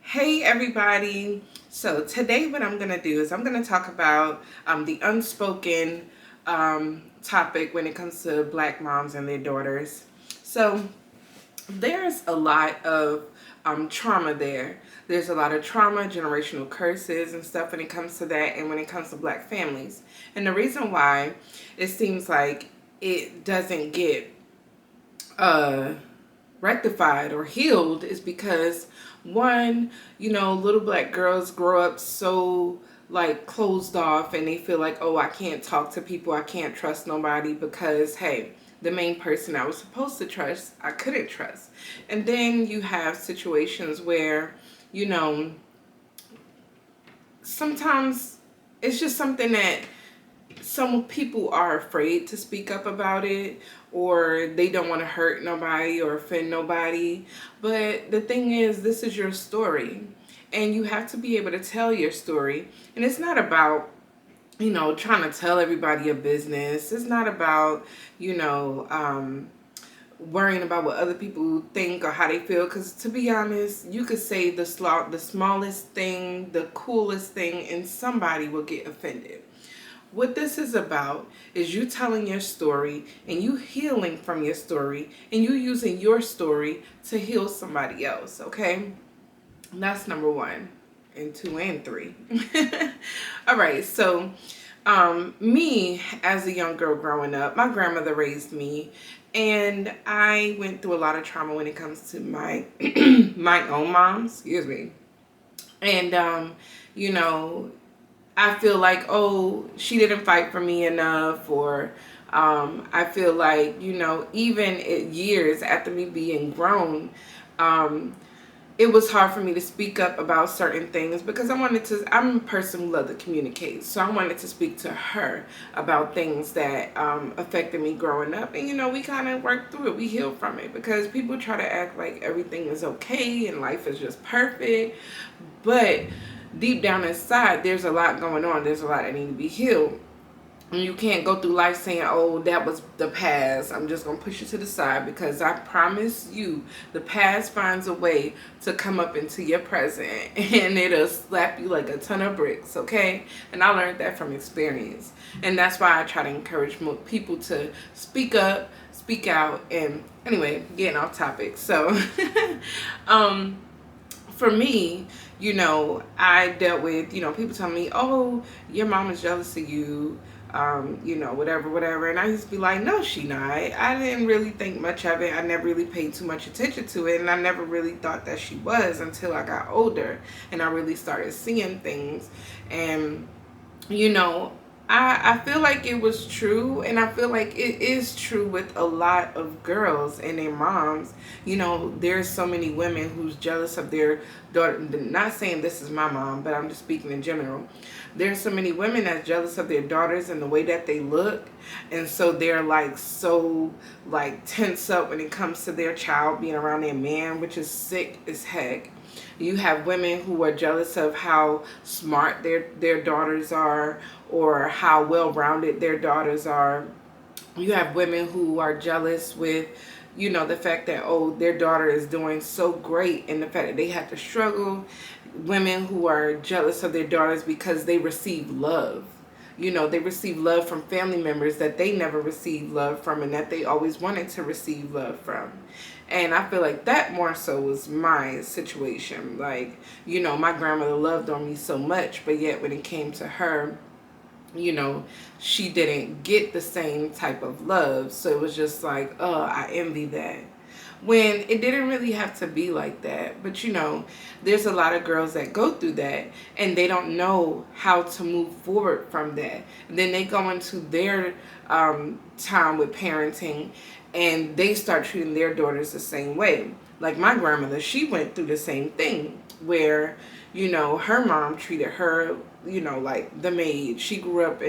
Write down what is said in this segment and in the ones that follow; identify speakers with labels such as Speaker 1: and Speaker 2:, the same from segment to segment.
Speaker 1: Hey everybody. So today what I'm going to do is I'm going to talk about the unspoken topic when it comes to black moms and their daughters. So there's a lot of trauma there. There's a lot of trauma, generational curses and stuff when it comes to that and when it comes to black families. And the reason why it seems like it doesn't get uh rectified or healed is because one, little black girls grow up so like closed off and they feel like, oh, I can't talk to people, I can't trust nobody because hey, the main person I was supposed to trust, I couldn't trust. And then you have situations where, you know, sometimes it's just something that some people are afraid to speak up about it, or they don't want to hurt nobody or offend nobody. But the thing is, this is your story and you have to be able to tell your story. And it's not about, trying to tell everybody your business. It's not about, you know, worrying about what other people think or how they feel, because to be honest, you could say the smallest thing, the coolest thing, and somebody will get offended. What this is about is you telling your story and you healing from your story and you using your story to heal somebody else, okay? That's number one and two and three. All right, so me as a young girl growing up, my grandmother raised me, and I went through a lot of trauma when it comes to my my own mom, excuse me. And you know, I feel like, oh, she didn't fight for me enough, or I feel like, even years after me being grown, um, it was hard for me to speak up about certain things because I'm a person who loves to communicate. So I wanted to speak to her about things that affected me growing up. And, we kind of worked through it. We healed from it because people try to act like everything is okay and life is just perfect. But deep down inside, there's a lot going on. There's a lot that need to be healed. And you can't go through life saying, oh, that was the past, I'm just going to push it to the side, because I promise you, the past finds a way to come up into your present and it'll slap you like a ton of bricks, okay? And I learned that from experience. And that's why I try to encourage people to speak up, speak out, and anyway, getting off topic. So, for me, I dealt with, people telling me, oh, your mom is jealous of you, whatever, whatever. And I used to be like, no, she not. I didn't really think much of it. I never really paid too much attention to it. And I never really thought that she was until I got older and I really started seeing things. And, you know, I feel like it was true, and I feel like it is true with a lot of girls and their moms. There's so many women who's jealous of their daughter. Not saying this is my mom, but I'm just speaking in general. There's so many women that's jealous of their daughters and the way that they look, and so they're like so like tense up when it comes to their child being around their man, which is sick as heck. You have women who are jealous of how smart their daughters are, or how well-rounded their daughters are. You have women who are jealous with, the fact that, oh, their daughter is doing so great, and the fact that they have to struggle. Women who are jealous of their daughters because they receive love. They receive love from family members that they never received love from and that they always wanted to receive love from. And I feel like that more so was my situation. Like, my grandmother loved on me so much, but yet when it came to her, she didn't get the same type of love. So it was just like, oh, I envy that. When it didn't really have to be like that. But there's a lot of girls that go through that and they don't know how to move forward from that. And then they go into their time with parenting and they start treating their daughters the same way. Like my grandmother, she went through the same thing where, her mom treated her, like the maid. She grew up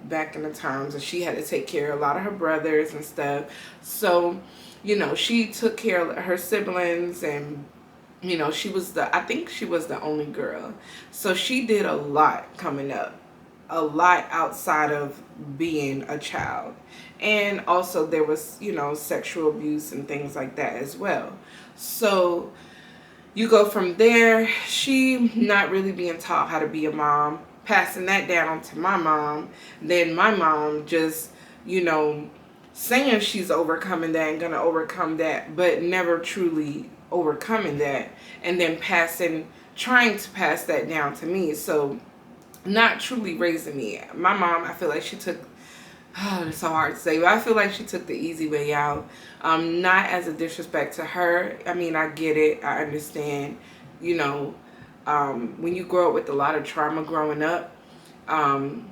Speaker 1: back in the times and she had to take care of a lot of her brothers and stuff. So, she took care of her siblings, and I think she was the only girl. So she did a lot coming up, a lot outside of being a child. And also there was, sexual abuse and things like that as well. So You go from there, she not really being taught how to be a mom, passing that down to my mom, then my mom just, you know, saying she's overcoming that and gonna overcome that, but never truly overcoming that, and then trying to pass that down to me. So not truly raising me. My mom, I feel like she took, oh, it's so hard to say, but I feel like she took the easy way out. Not as a disrespect to her. I mean, I get it. I understand. You know, when you grow up with a lot of trauma growing up, um,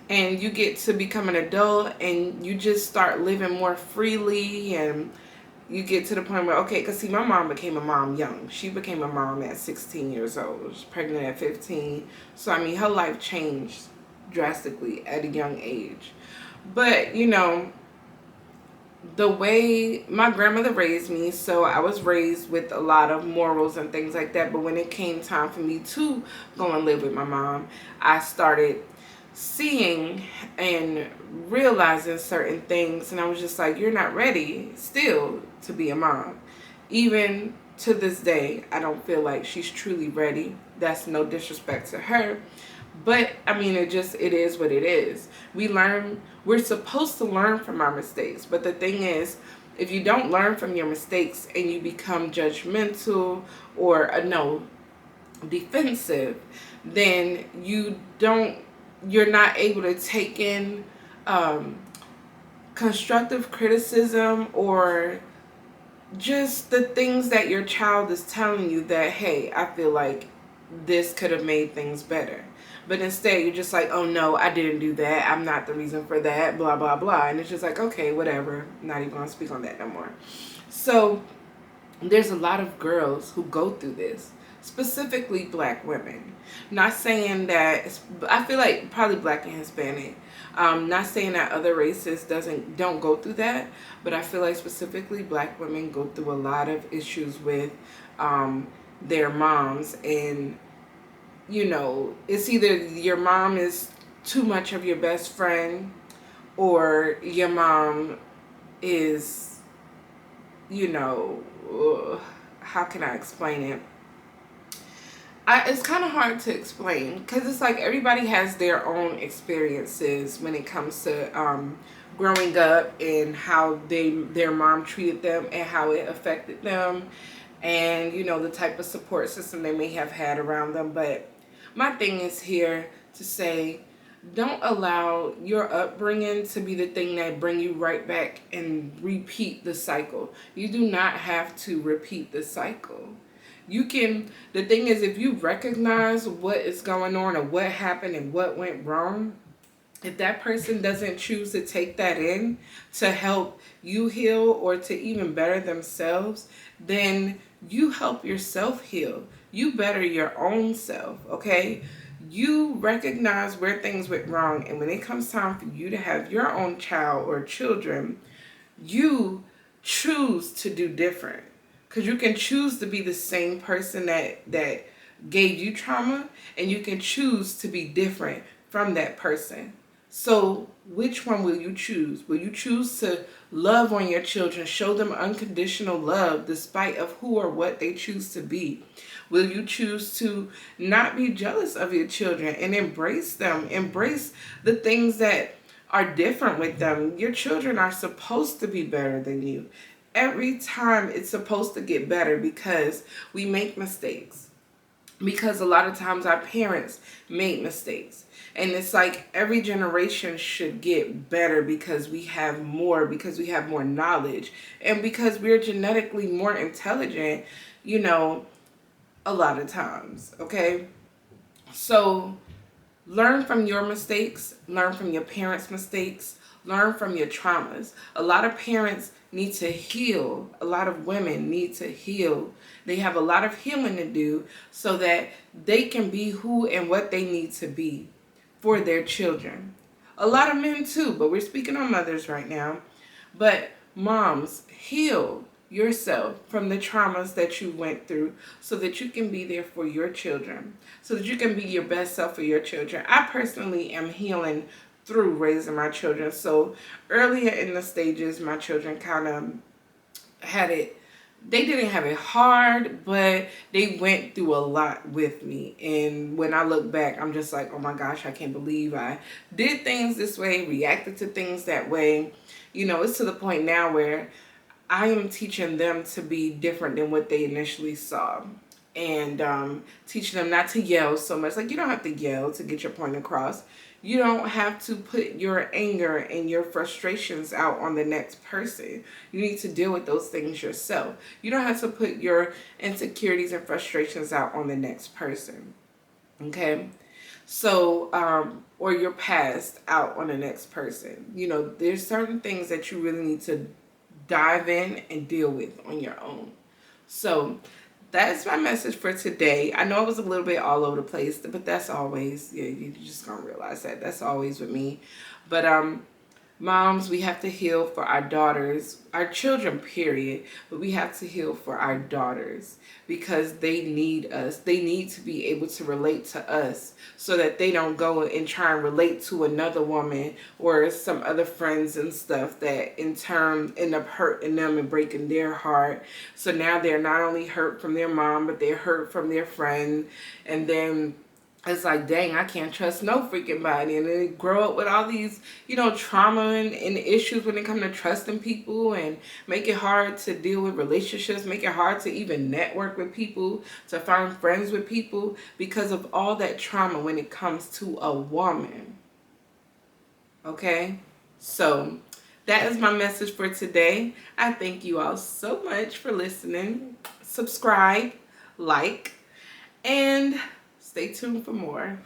Speaker 1: and you get to become an adult and you just start living more freely, and you get to the point where, okay, because see, my mom became a mom young. She became a mom at 16 years old. She was pregnant at 15. So, I mean, her life changed drastically at a young age. But, you know, the way my grandmother raised me, so I was raised with a lot of morals and things like that. But when it came time for me to go and live with my mom, I started seeing and realizing certain things, and I was just like, you're not ready still to be a mom. Even to this day, I don't feel like she's truly ready. That's no disrespect to her, but I mean, it is what it is. We're supposed to learn from our mistakes, but the thing is, if you don't learn from your mistakes and you become judgmental or no, defensive, then you're not able to take in um, constructive criticism, or just the things that your child is telling you that, hey, I feel like this could have made things better. But instead, you're just like, oh no, I didn't do that. I'm not the reason for that, blah, blah, blah. And it's just like, okay, whatever. I'm not even going to speak on that no more. So there's a lot of girls who go through this, specifically black women. Not saying that, I feel like probably black and Hispanic. Not saying that other races don't go through that, but I feel like specifically black women go through a lot of issues with their moms. And you know, it's either your mom is too much of your best friend, or your mom is, you know, how can I explain it? It's kind of hard to explain, because it's like everybody has their own experiences when it comes to growing up, and how their mom treated them and how it affected them, and you know, the type of support system they may have had around them. But my thing is here to say, don't allow your upbringing to be the thing that bring you right back and repeat the cycle. You do not have to repeat the cycle. You can, the thing is, if you recognize what is going on or what happened and what went wrong, if that person doesn't choose to take that in to help you heal or to even better themselves, then you help yourself heal. You better your own self, okay? You recognize where things went wrong, and when it comes time for you to have your own child or children, you choose to do different. Because you can choose to be the same person that gave you trauma, and you can choose to be different from that person. So which one will you choose? Will you choose to love on your children, show them unconditional love despite of who or what they choose to be? Will you choose to not be jealous of your children and embrace them? Embrace the things that are different with them. Your children are supposed to be better than you. Every time it's supposed to get better, because we make mistakes. Because a lot of times our parents made mistakes. And it's like every generation should get better, because we have more knowledge, and because we're genetically more intelligent, you know, a lot of times, okay? So learn from your mistakes, learn from your parents' mistakes, learn from your traumas. A lot of parents need to heal. A lot of women need to heal. They have a lot of healing to do so that they can be who and what they need to be for their children. A lot of men too, but we're speaking on mothers right now. But moms, heal yourself from the traumas that you went through so that you can be there for your children, so that you can be your best self for your children. I personally am healing through raising my children. So earlier in the stages, my children kind of had it they didn't have it hard, but they went through a lot with me. And when I look back, I'm just like, oh my gosh, I can't believe I did things this way, reacted to things that way. It's to the point now where I am teaching them to be different than what they initially saw. And teaching them not to yell so much. Like, you don't have to yell to get your point across. You don't have to put your anger and your frustrations out on the next person. You need to deal with those things yourself. You don't have to put your insecurities and frustrations out on the next person. Okay? So, or your past out on the next person. There's certain things that you really need to dive in and deal with on your own. So that's my message for today. I know it was a little bit all over the place, but that's always, yeah, you just gonna realize that. That's always with me. But moms, we have to heal for our daughters, our children, period. But we have to heal for our daughters because they need us. They need to be able to relate to us so that they don't go and try and relate to another woman or some other friends and stuff that in turn end up hurting them and breaking their heart. So now they're not only hurt from their mom, but they're hurt from their friend. And then it's like, dang, I can't trust no freaking body. And then they grow up with all these, trauma and issues when it comes to trusting people, and make it hard to deal with relationships, make it hard to even network with people, to find friends with people because of all that trauma when it comes to a woman. Okay? So that is my message for today. I thank you all so much for listening. Subscribe, like, and stay tuned for more.